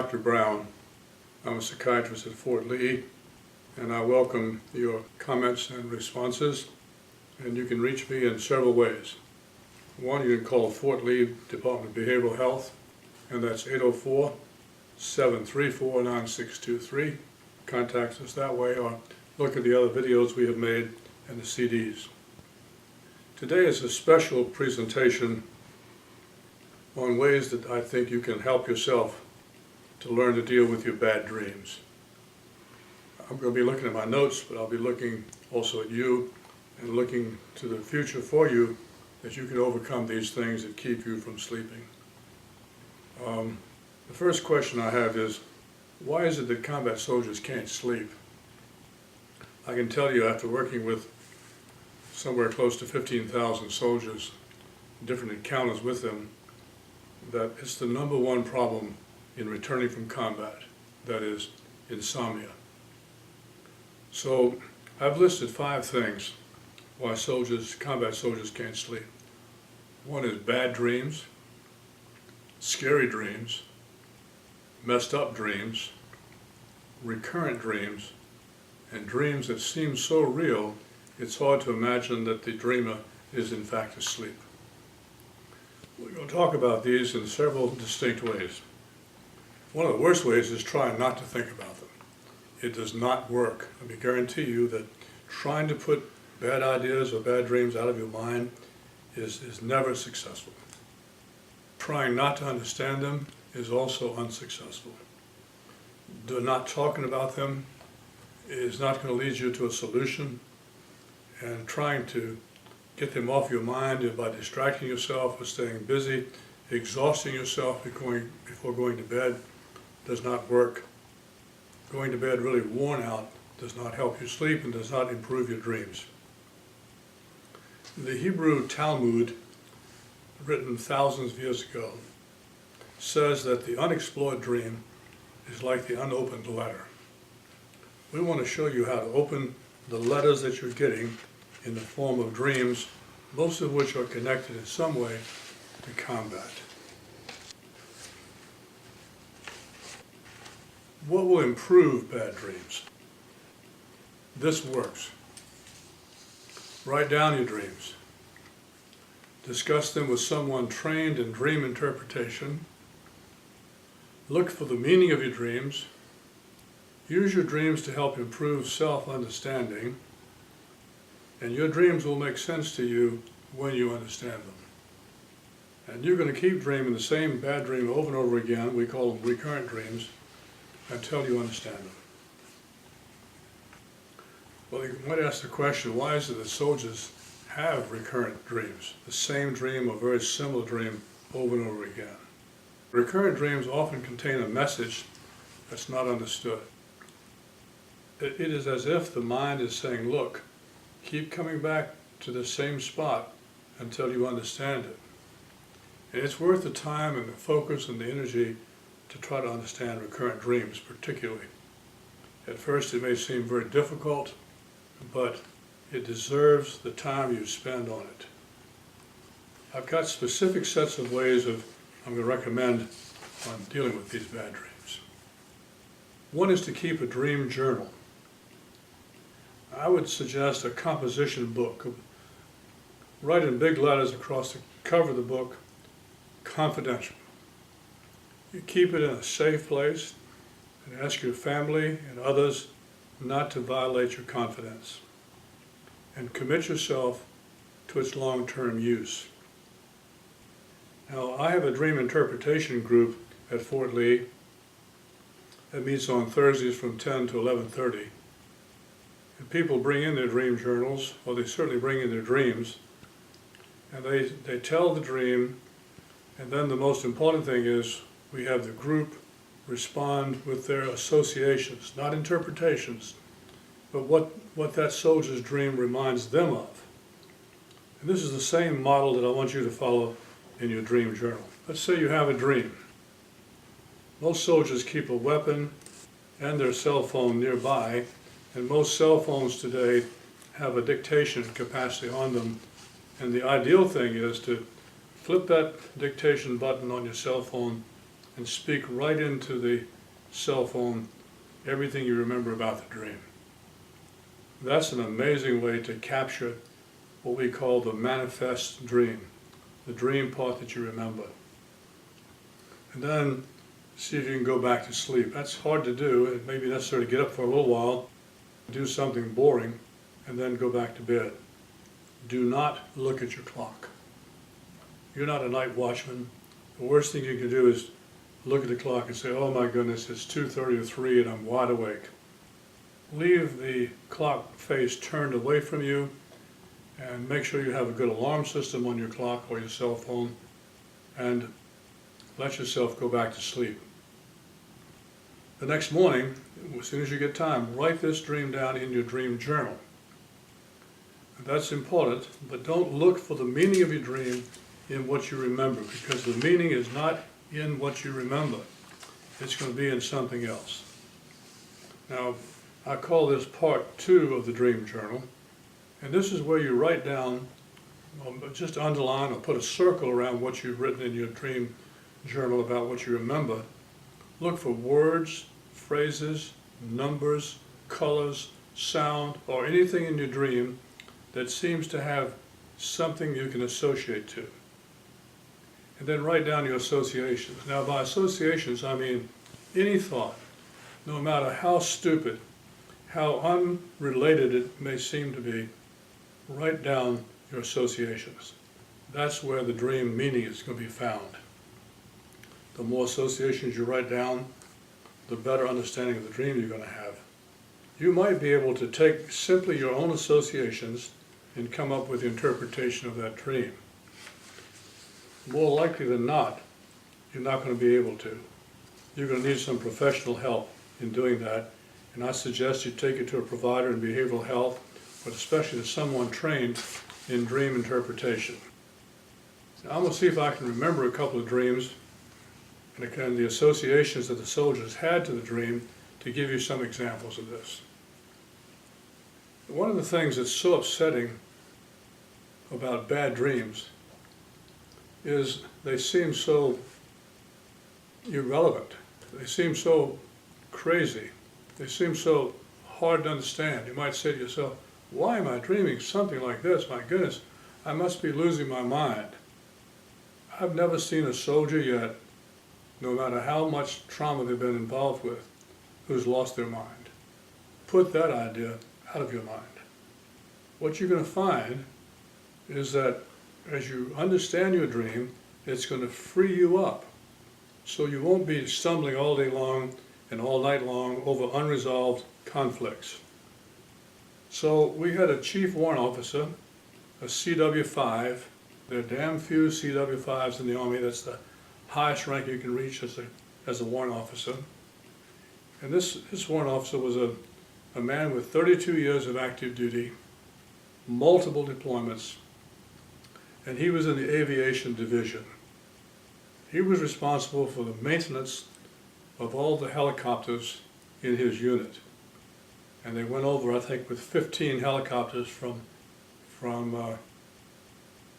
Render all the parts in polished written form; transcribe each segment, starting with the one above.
Dr. Brown. I'm a psychiatrist at Fort Lee, and I welcome your comments and responses. And you can reach me in several ways. One, you can call Fort Lee Department of Behavioral Health, and that's 804-734-9623. Contact us that way, or look at the other videos we have made and the CDs. Today is a special presentation on ways that I think you can help yourself to learn to deal with your bad dreams. I'm going to be looking at my notes, but I'll be looking also at you and looking to the future for you, that you can overcome these things that keep you from sleeping. The first question I have is, why is it that combat soldiers can't sleep? I can tell you, after working with somewhere close to 15,000 soldiers, different encounters with them, that it's the number one problem in returning from combat, that is, insomnia. So I've listed 5 things why combat soldiers can't sleep. One is bad dreams, scary dreams, messed up dreams, recurrent dreams, and dreams that seem so real it's hard to imagine that the dreamer is in fact asleep. We're going to talk about these in several distinct ways. One of the worst ways is trying not to think about them. It does not work. Let me guarantee you that trying to put bad ideas or bad dreams out of your mind is never successful. Trying not to understand them is also unsuccessful. Not talking about them is not going to lead you to a solution, and trying to get them off your mind by distracting yourself or staying busy, exhausting yourself before going to bed does not work. Going to bed really worn out does not help you sleep and does not improve your dreams. The Hebrew Talmud, written thousands of years ago, says that the unexplored dream is like the unopened letter. We want to show you how to open the letters that you're getting in the form of dreams, most of which are connected in some way to combat. What will improve bad dreams? This works. Write down your dreams. Discuss them with someone trained in dream interpretation. Look for the meaning of your dreams. Use your dreams to help improve self-understanding, and your dreams will make sense to you when you understand them. And you're going to keep dreaming the same bad dream over and over again, we call them recurrent dreams, until you understand them. Well, you might ask the question, why is it that soldiers have recurrent dreams? The same dream or very similar dream over and over again. Recurrent dreams often contain a message that's not understood. It is as if the mind is saying, look, keep coming back to the same spot until you understand it. And it's worth the time and the focus and the energy to try to understand recurrent dreams particularly. At first it may seem very difficult, but it deserves the time you spend on it. I've got specific sets of ways I'm going to recommend on dealing with these bad dreams. One is to keep a dream journal. I would suggest a composition book. Write in big letters across the cover of the book, confidential. You keep it in a safe place and ask your family and others not to violate your confidence, and commit yourself to its long-term use. Now, I have a dream interpretation group at Fort Lee that meets on Thursdays from 10 to 11:30. And people bring in their dream journals, or they certainly bring in their dreams, and they tell the dream, and then the most important thing is we have the group respond with their associations, not interpretations, but what that soldier's dream reminds them of. And this is the same model that I want you to follow in your dream journal. Let's say you have a dream. Most soldiers keep a weapon and their cell phone nearby, and most cell phones today have a dictation capacity on them, and the ideal thing is to flip that dictation button on your cell phone and speak right into the cell phone everything you remember about the dream. That's an amazing way to capture what we call the manifest dream, the dream part that you remember. And then see if you can go back to sleep. That's hard to do. It may be necessary to get up for a little while, do something boring, and then go back to bed. Do not look at your clock. You're not a night watchman. The worst thing you can do is look at the clock and say, oh my goodness, it's 2:30 or 3 and I'm wide awake. Leave the clock face turned away from you and make sure you have a good alarm system on your clock or your cell phone, and let yourself go back to sleep. The next morning, as soon as you get time, write this dream down in your dream journal. That's important, but don't look for the meaning of your dream in what you remember, because the meaning is not in what you remember. It's going to be in something else. Now, I call this part 2 of the dream journal, and this is where you write down, just underline or put a circle around what you've written in your dream journal about what you remember. Look for words, phrases, numbers, colors, sound, or anything in your dream that seems to have something you can associate to. And then write down your associations. Now, by associations, I mean any thought, no matter how stupid, how unrelated it may seem to be, write down your associations. That's where the dream meaning is going to be found. The more associations you write down, the better understanding of the dream you're going to have. You might be able to take simply your own associations and come up with the interpretation of that dream. More likely than not, you're not going to be able to. You're going to need some professional help in doing that, and I suggest you take it to a provider in behavioral health, but especially to someone trained in dream interpretation. Now, I'm going to see if I can remember a couple of dreams and the associations that the soldiers had to the dream to give you some examples of this. One of the things that's so upsetting about bad dreams is they seem so irrelevant. They seem so crazy. They seem so hard to understand. You might say to yourself, why am I dreaming something like this? My goodness, I must be losing my mind. I've never seen a soldier yet, no matter how much trauma they've been involved with, who's lost their mind. Put that idea out of your mind. What you're going to find is that as you understand your dream, it's going to free you up. So you won't be stumbling all day long and all night long over unresolved conflicts. So we had a chief warrant officer, a CW5. There are damn few CW5s in the Army. That's the highest rank you can reach as a warrant officer. And this warrant officer was a man with 32 years of active duty, multiple deployments, and he was in the aviation division. He was responsible for the maintenance of all the helicopters in his unit. And they went over, I think, with 15 helicopters from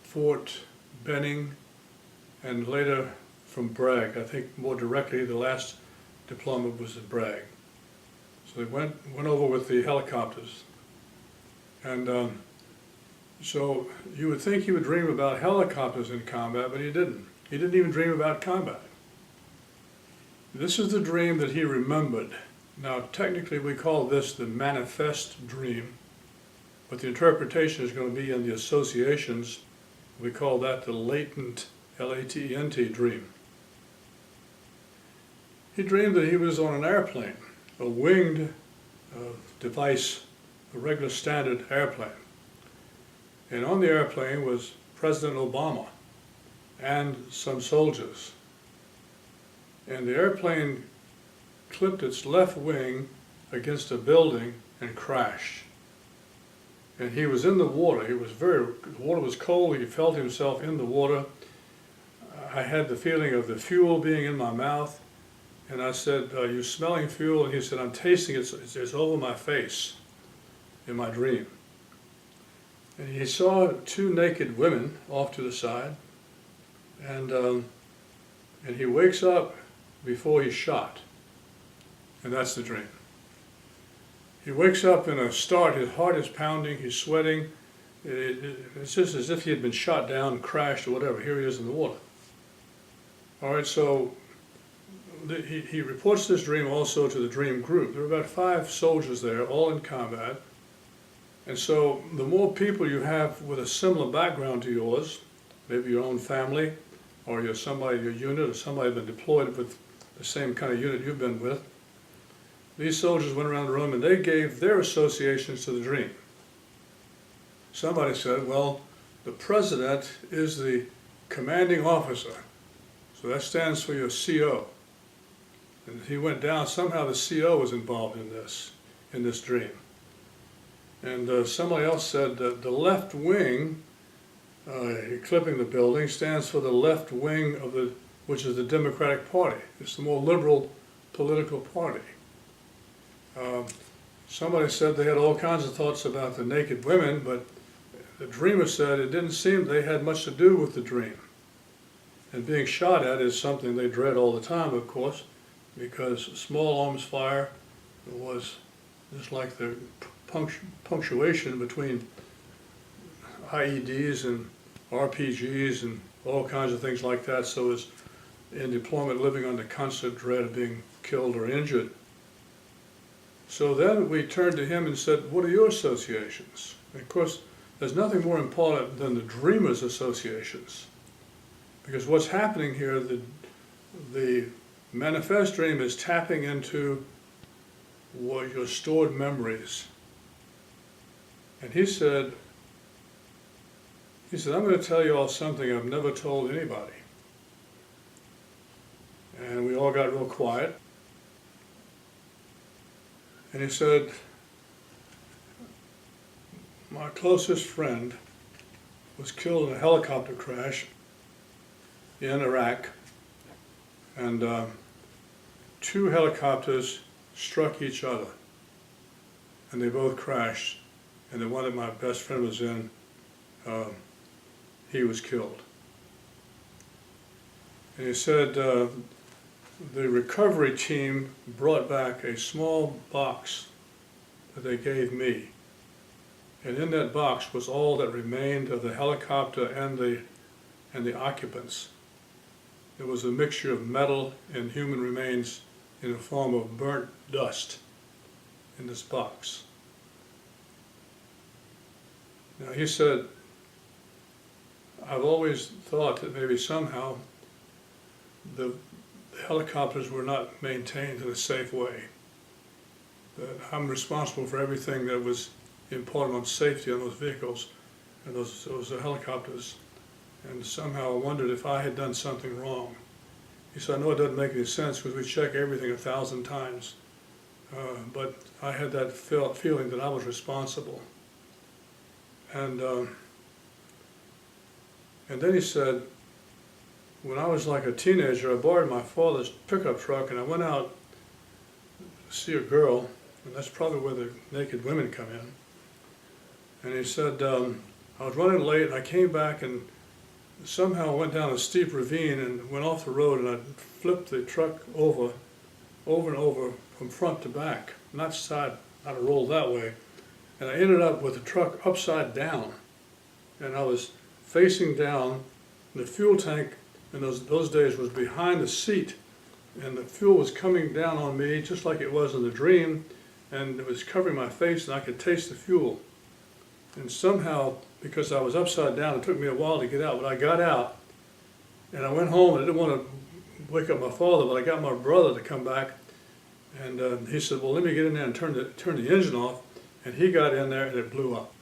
Fort Benning and later from Bragg. I think more directly the last deployment was at Bragg. So they went over with the helicopters. And so you would think he would dream about helicopters in combat, but he didn't. He didn't even dream about combat. This is the dream that he remembered. Now, technically we call this the manifest dream, but the interpretation is going to be in the associations. We call that the latent, L-A-T-E-N-T dream. He dreamed that he was on an airplane, a winged device, a regular standard airplane. And on the airplane was President Obama and some soldiers. And the airplane clipped its left wing against a building and crashed. And he was in the water. The water was cold. He felt himself in the water. I had the feeling of the fuel being in my mouth. And I said, are you smelling fuel? And he said, I'm tasting it. It's over my face in my dream. And he saw two naked women off to the side. And he wakes up before he's shot. And that's the dream. He wakes up in a start, his heart is pounding, he's sweating. It's just as if he had been shot down, crashed, or whatever. Here he is in the water. All right, so he reports this dream also to the dream group. There were about 5 soldiers there, all in combat. And so the more people you have with a similar background to yours, maybe your own family, or you're somebody in your unit, or somebody been deployed with the same kind of unit you've been with, these soldiers went around the room and they gave their associations to the dream. Somebody said, well, the president is the commanding officer, so that stands for your CO. And he went down, somehow the CO was involved in this dream. And somebody else said that the left wing, clipping the building, stands for the left wing of which is the Democratic Party. It's the more liberal political party. Somebody said they had all kinds of thoughts about the naked women, but the dreamer said it didn't seem they had much to do with the dream. And being shot at is something they dread all the time, of course, because small arms fire was just like the punctuation between IEDs and RPGs and all kinds of things like that. So it's in deployment living under constant dread of being killed or injured. So then we turned to him and said, what are your associations? And of course, there's nothing more important than the dreamer's associations. Because what's happening here, the manifest dream is tapping into what your stored memories. And he said, I'm going to tell you all something I've never told anybody. And we all got real quiet. And he said, my closest friend was killed in a helicopter crash in Iraq, and 2 helicopters struck each other, and they both crashed, and the one that my best friend was in, he was killed. And he said the recovery team brought back a small box that they gave me, and in that box was all that remained of the helicopter and the occupants. It was a mixture of metal and human remains in the form of burnt dust in this box. Now he said, I've always thought that maybe somehow the helicopters were not maintained in a safe way. That I'm responsible for everything that was important on safety on those vehicles and those helicopters. And somehow I wondered if I had done something wrong. He said, I know it doesn't make any sense because we check everything 1,000 times. But I had that feeling that I was responsible. And then he said, when I was like a teenager, I borrowed my father's pickup truck and I went out to see a girl, and that's probably where the naked women come in. And he said, I was running late and I came back and somehow went down a steep ravine and went off the road, and I flipped the truck over and over from front to back, not side, not rolled that way. And I ended up with the truck upside down. And I was facing down. The fuel tank in those days was behind the seat, and the fuel was coming down on me just like it was in the dream, and it was covering my face and I could taste the fuel. And somehow, because I was upside down, it took me a while to get out, but I got out and I went home, and I didn't want to wake up my father, but I got my brother to come back, and he said, well, let me get in there and turn the engine off. And he got in there and it blew up.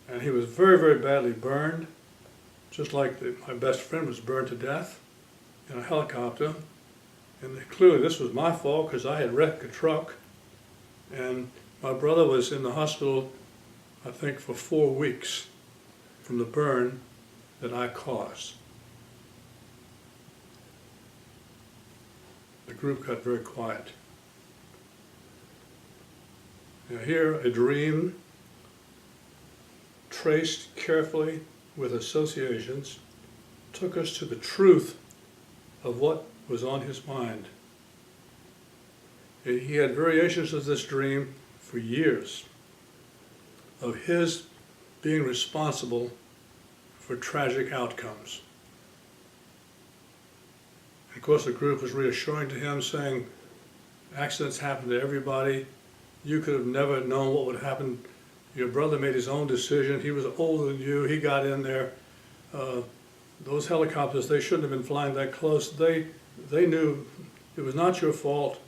And he was very, very badly burned, just like my best friend was burned to death in a helicopter. And clearly this was my fault because I had wrecked the truck. And my brother was in the hospital, I think, for 4 weeks from the burn that I caused. The group got very quiet. Now here, a dream traced carefully with associations took us to the truth of what was on his mind. He had variations of this dream for years, of his being responsible for tragic outcomes. Of course, the group was reassuring to him, saying, accidents happen to everybody. You could have never known what would happen. Your brother made his own decision. He was older than you. He got in there. Those helicopters, they shouldn't have been flying that close. They knew it was not your fault.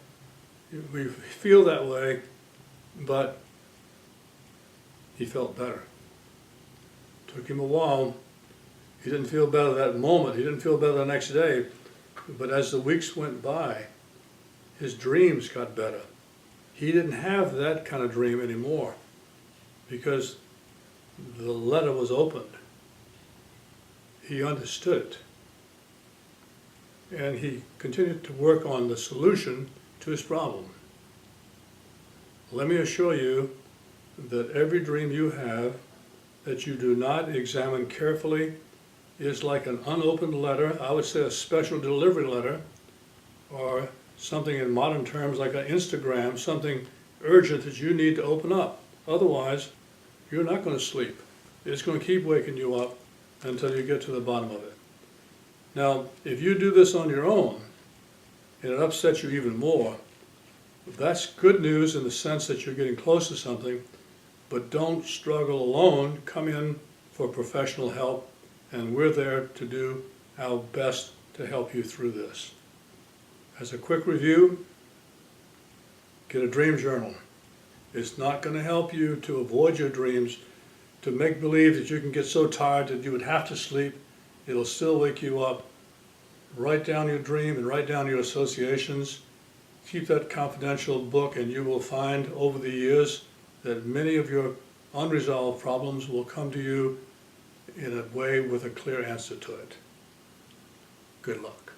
We feel that way, but he felt better. Took him a while. He didn't feel better that moment. He didn't feel better the next day. But as the weeks went by, his dreams got better. He didn't have that kind of dream anymore because the letter was opened. He understood it. And he continued to work on the solution to his problem. Let me assure you that every dream you have that you do not examine carefully is like an unopened letter. I would say a special delivery letter, or something in modern terms like an Instagram, something urgent that you need to open up. Otherwise, you're not going to sleep. It's going to keep waking you up until you get to the bottom of it. Now, if you do this on your own, and it upsets you even more, that's good news in the sense that you're getting close to something, but don't struggle alone. Come in for professional help, and we're there to do our best to help you through this. As a quick review, get a dream journal. It's not going to help you to avoid your dreams, to make believe that you can get so tired that you would have to sleep. It'll still wake you up. Write down your dream and write down your associations. Keep that confidential book, and you will find over the years that many of your unresolved problems will come to you in a way with a clear answer to it. Good luck.